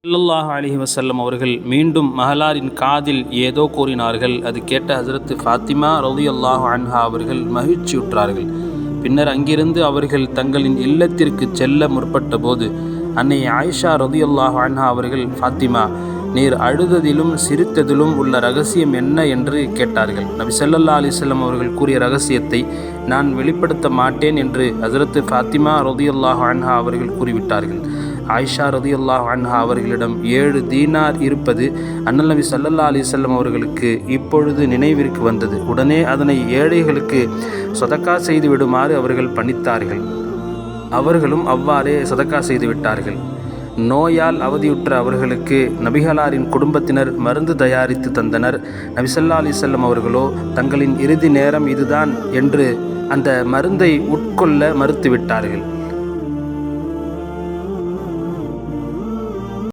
ஸல்லல்லாஹு அலைஹி வஸல்லம் அவர்கள் மீண்டும் மஹலாரின் காதில் ஏதோ கூறினார்கள். அது கேட்ட ஹஸரத் ஃபாத்திமா ரலியல்லாஹு அன்ஹா அவர்கள் மகிழ்ச்சியுற்றார்கள். பின்னர் அங்கிருந்து அவர்கள் தங்களின் இல்லத்திற்கு செல்ல முற்பட்ட போது அன்னை ஆயிஷா ரலியல்லாஹு அன்ஹா அவர்கள், ஃபாத்திமா, நீர் அழுததிலும் சிரித்ததிலும் உள்ள ரகசியம் என்ன என்று கேட்டார்கள். நபி ஸல்லல்லாஹு அலைஹி வஸல்லம் அவர்கள் கூறிய ரகசியத்தை நான் வெளிப்படுத்த மாட்டேன் என்று ஹஸரத் ஃபாத்திமா ரலியல்லாஹு அன்ஹா அவர்கள் கூறிவிட்டார்கள். ஆயிஷா ரலியல்லாஹு அன்ஹா அவர்களிடம் 7 தீனார் இருப்பது அண்ணல் நபி ஸல்லல்லாஹு அலைஹி வஸல்லம் அவர்களுக்கு இப்பொழுது நினைவிற்கு வந்தது. உடனே அதனை ஏழைகளுக்கு சதக்கா செய்து விடுமாறு அவர்கள் பணித்தார்கள். அவர்களும் அவ்வாறே சதக்கா செய்து விட்டார்கள். நோயால் அவதியுற்ற அவர்களுக்கு நபிகளாரின் குடும்பத்தினர் மருந்து தயாரித்து தந்தனர். நபி ஸல்லல்லாஹு அலைஹி வஸல்லம் அவர்களோ தங்களின் இறுதி நேரம் இதுதான் என்று அந்த மருந்தை உட்கொள்ள மறுத்துவிட்டார்கள்.